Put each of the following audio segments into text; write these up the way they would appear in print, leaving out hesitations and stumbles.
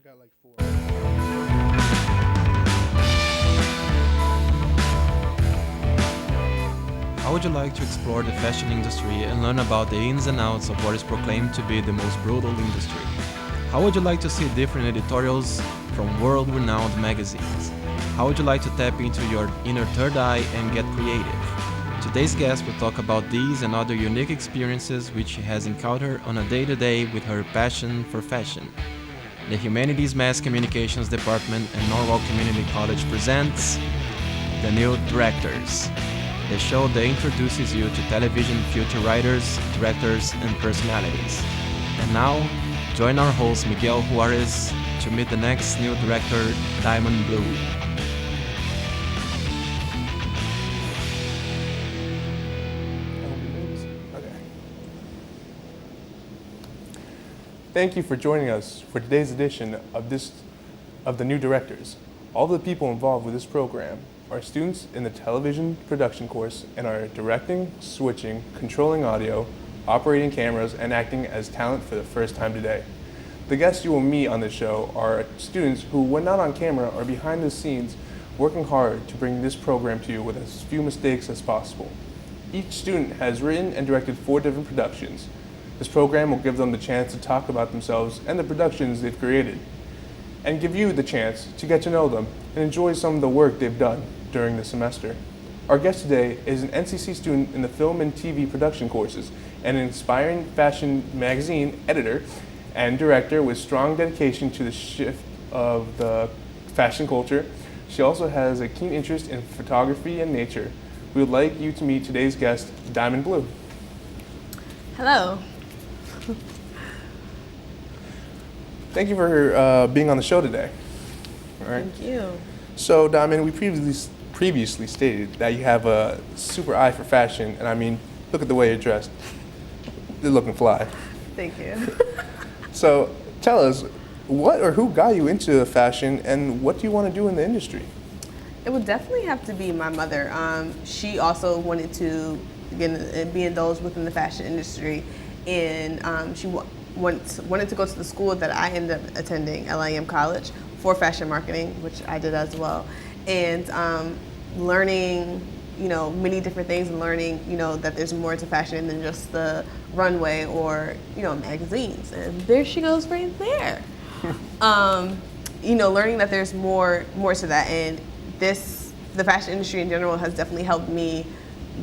got like four. How would you like to explore the fashion industry and learn about the ins and outs of what is proclaimed to be the most brutal industry? How would you like to see different editorials from world-renowned magazines? How would you like to tap into your inner third eye and get creative? Today's guest will talk about these and other unique experiences which she has encountered on a day-to-day with her passion for fashion. The Humanities Mass Communications Department and Norwalk Community College presents The New Directors, the show that introduces you to television future writers, directors, and personalities. And now, join our host Miguel Juarez to meet the next new director, Diamond Blue. Okay. Thank you for joining us for today's edition of the New Directors. All the people involved with this program are students in the television production course and are directing, switching, controlling audio, operating cameras, and acting as talent for the first time today. The guests you will meet on this show are students who, when not on camera, are behind the scenes working hard to bring this program to you with as few mistakes as possible. Each student has written and directed 4 different productions. This program will give them the chance to talk about themselves and the productions they've created, and give you the chance to get to know them and enjoy some of the work they've done during the semester. Our guest today is an NCC student in the film and TV production courses and an inspiring fashion magazine editor and director with strong dedication to the shift of the fashion culture. She also has a keen interest in photography and nature. We would like you to meet today's guest, Diamond Blue. Hello. Thank you for being on the show today. All right. Thank you. So, Diamond, we previously stated that you have a super eye for fashion, and I mean, look at the way you're dressed. You're looking fly. Thank you. So, tell us, what or who got you into fashion, and what do you want to do in the industry? It would definitely have to be my mother. She also wanted to be indulged within the fashion industry, and she wanted to go to the school that I ended up attending, LIM College, for fashion marketing, which I did as well, and learning, many different things, and learning, that there's more to fashion than just the runway or, magazines. And there she goes right there. Learning that there's more to that, and the fashion industry in general has definitely helped me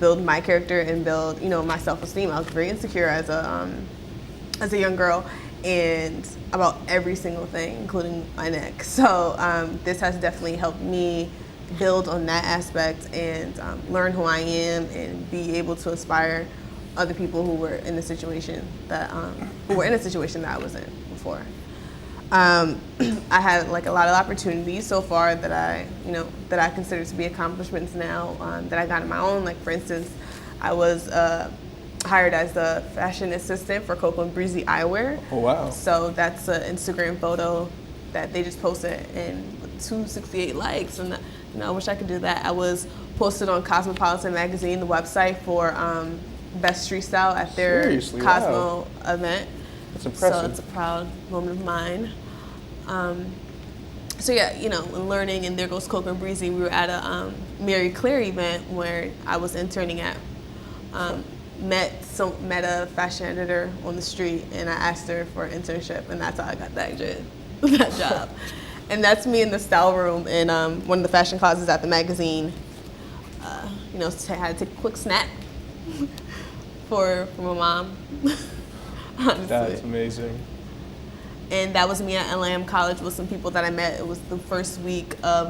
build my character and build, my self-esteem. I was very insecure as a young girl, and about every single thing, including my neck. So this has definitely helped me build on that aspect and learn who I am and be able to inspire other people who were in the situation that I was in before. I had like a lot of opportunities so far that I consider to be accomplishments now that I got on my own. Like, for instance, I was hired as the fashion assistant for Copeland Breezy Eyewear. Oh, wow. So that's an Instagram photo that they just posted and with 268 likes, and I wish I could do that. I was posted on Cosmopolitan Magazine, the website, for Best Street Style at their Seriously? Cosmo Wow. event. That's impressive. So it's a proud moment of mine. And learning, and there goes Copeland Breezy. We were at a Mary Claire event where I was interning at. Met a fashion editor on the street, and I asked her for an internship, and that's how I got that job. And that's me in the style room in one of the fashion closets at the magazine. I had to take a quick snap for my mom. Honestly. That's amazing. And that was me at LIM College with some people that I met. It was the first week of,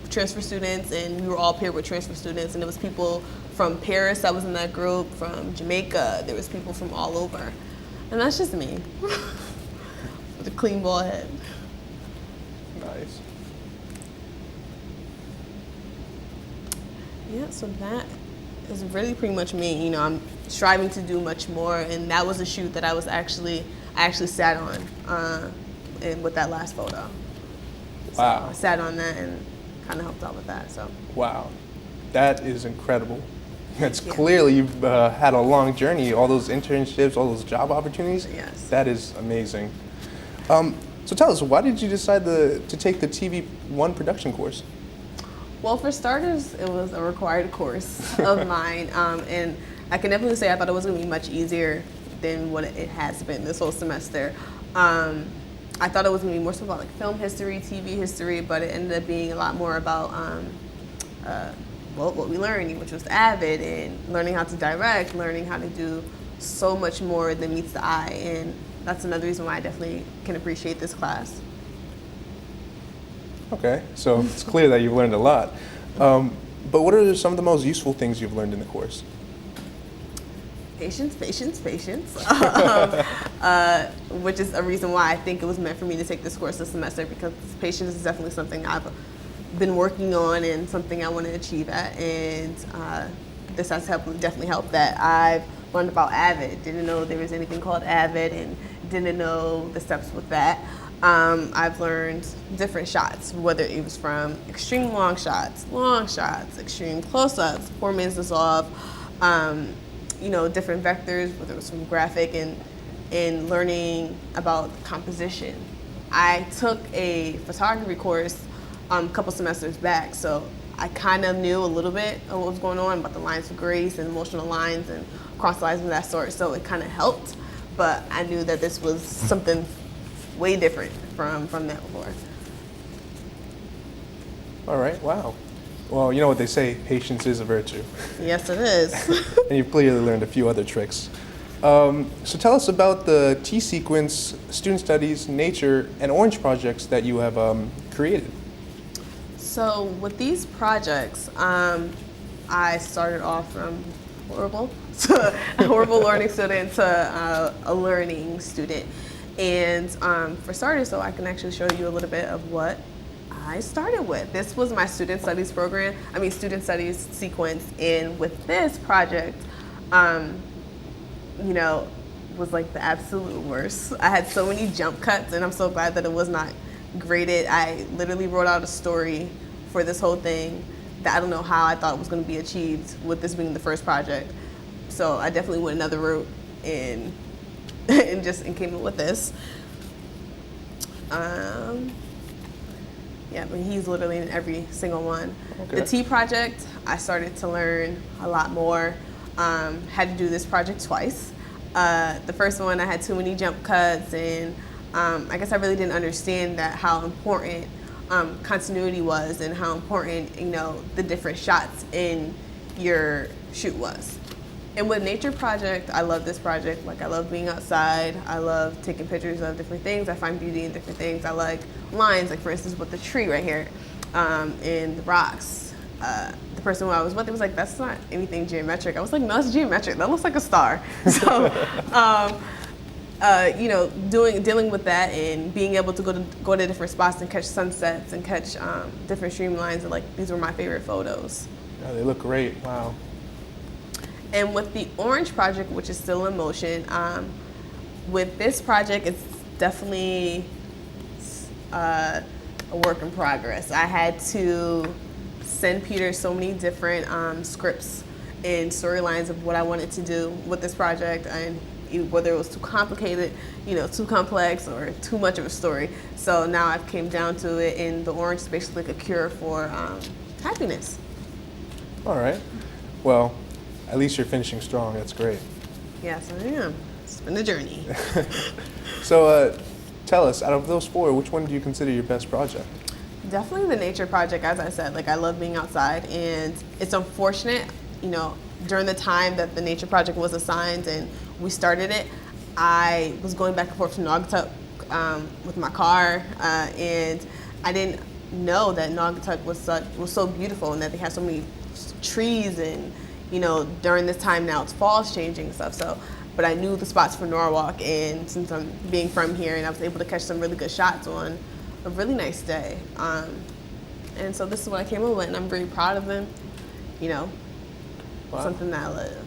transfer students, and we were all paired with transfer students, and it was people from Paris that was in that group, from Jamaica. There was people from all over. And that's just me with a clean bald head. Nice. Yeah, so that is really pretty much me. I'm striving to do much more, and that was a shoot that I actually sat on and with that last photo. So Wow. I sat on that and kind of helped out with that. So Wow. That is incredible. It's Yeah. clearly you've had a long journey, all those internships, all those job opportunities. Yes. That is amazing. So tell us, why did you decide to take the TV1 production course? Well, for starters, it was a required course of mine, and I can definitely say I thought it was going to be much easier than what it has been this whole semester. I thought it was going to be more so about like film history, TV history, but it ended up being a lot more about what we learned, which was Avid, and learning how to direct, learning how to do so much more than meets the eye, and that's another reason why I definitely can appreciate this class. Okay, so it's clear that you've learned a lot. But what are some of the most useful things you've learned in the course? Patience, patience, patience, which is a reason why I think it was meant for me to take this course this semester, because patience is definitely something I've been working on and something I want to achieve at, and this has definitely helped that. I've learned about Avid, didn't know there was anything called Avid, and didn't know the steps with that. I've learned different shots, whether it was from extreme long shots, extreme close-ups, 4 minutes dissolve, different vectors, whether it was from graphic, and learning about composition. I took a photography course a couple semesters back, so I kind of knew a little bit of what was going on about the lines of grace and emotional lines and cross lines of that sort, so it kind of helped, but I knew that this was something way different from that before. All right, wow. Well, you know what they say, patience is a virtue. Yes, it is. And you've clearly learned a few other tricks. So tell us about the T-Sequence, Student Studies, Nature, and Orange projects that you have created. So with these projects, I started off from horrible to a horrible learning student to a learning student. And for starters, so I can actually show you a little bit of what I started with. This was my student studies program, student studies sequence. And with this project, was like the absolute worst. I had so many jump cuts, and I'm so glad that it was not graded. I literally wrote out a story for this whole thing that I don't know how I thought was going to be achieved with this being the first project. So I definitely went another route and came up with this. Yeah, but he's literally in every single one. Okay. The T project, I started to learn a lot more. Had to do this project twice. The first one, I had too many jump cuts, and I guess I really didn't understand how important continuity was, and how important the different shots in your shoot was. And with Nature project, I love this project. Like, I love being outside. I love taking pictures of different things. I find beauty in different things. I like lines, like for instance with the tree right here, and the rocks. The person who I was with, it was like, that's not anything geometric. I was like, no, it's geometric. That looks like a star. So, dealing with that and being able to go to different spots and catch sunsets and catch different streamlines, and like, these were my favorite photos. Yeah, they look great. Wow. And with the Orange project, which is still in motion, with this project, it's definitely a work in progress. I had to send Peter so many different scripts and storylines of what I wanted to do with this project, and whether it was too complicated, too complex, or too much of a story. So now I've came down to it, and the Orange is basically like a cure for happiness. All right. Well, at least you're finishing strong. That's great. Yes, I am. It's been a journey. So tell us, out of those 4, which one do you consider your best project? Definitely the Nature project. As I said, like, I love being outside, and it's unfortunate, during the time that the Nature project was assigned and we started it, I was going back and forth to Naugatuck with my car, and I didn't know that Naugatuck was so beautiful, and that they had so many trees, and during this time now it's fall's changing and stuff. So, but I knew the spots for Norwalk, and since I'm being from here, and I was able to catch some really good shots on a really nice day. And so this is what I came up with, and I'm very proud of them. Wow. Something that I love.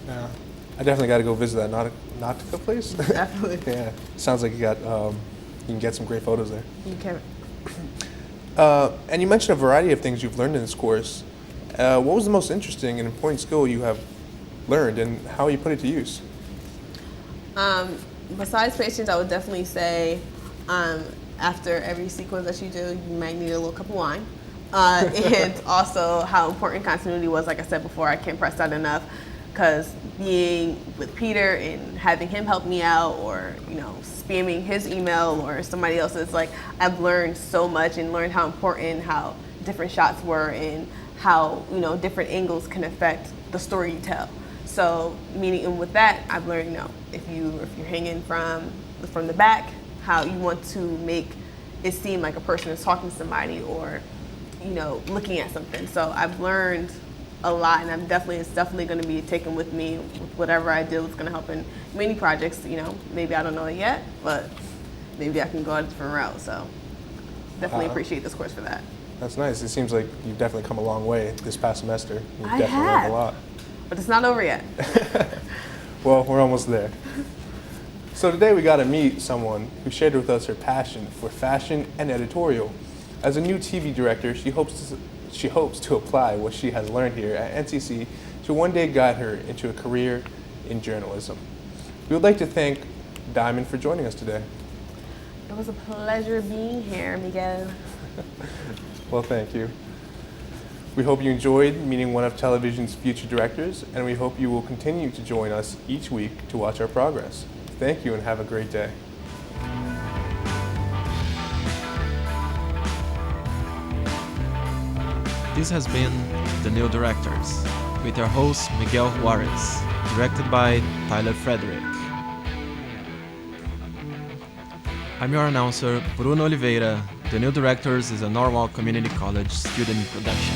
Yeah, I definitely got to go visit that Nautica place. Definitely. Yeah, sounds like you can get some great photos there. You can. And you mentioned a variety of things you've learned in this course. What was the most interesting and important skill you have learned, and how you put it to use? Besides patience, I would definitely say After every sequence that you do, you might need a little cup of wine. And also how important continuity was. Like I said before, I can't press that enough, because being with Peter and having him help me out, or spamming his email or somebody else's, like, I've learned so much and learned how important how different shots were, and how different angles can affect the story you tell. So meaning, and with that, I've learned, if you're hanging from the back, how you want to make it seem like a person is talking to somebody, or looking at something. So I've learned a lot, and it's definitely going to be taken with me with whatever I do. It's going to help in many projects. Maybe I don't know it yet, but maybe I can go a different route. So definitely appreciate this course for that. That's nice. It seems like you've definitely come a long way this past semester. You've I definitely have. learned a lot. But it's not over yet. Well, we're almost there. So today we got to meet someone who shared with us her passion for fashion and editorial. As a new TV director, she hopes to apply what she has learned here at NCC to one day guide her into a career in journalism. We would like to thank Diamond for joining us today. It was a pleasure being here, Miguel. Well, thank you. We hope you enjoyed meeting one of television's future directors, and we hope you will continue to join us each week to watch our progress. Thank you and have a great day. This has been The New Directors, with your host Miguel Juarez, directed by Tyler Frederick. I'm your announcer, Bruno Oliveira. The New Directors is a Norwalk Community College student production.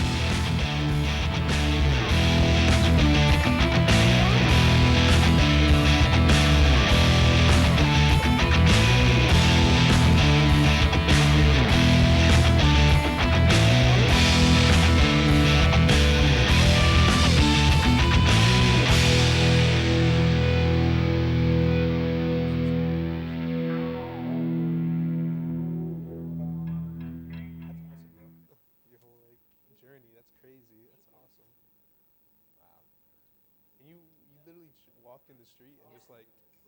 Your whole journey, that's crazy. That's awesome. Wow. And you literally walked in the street and just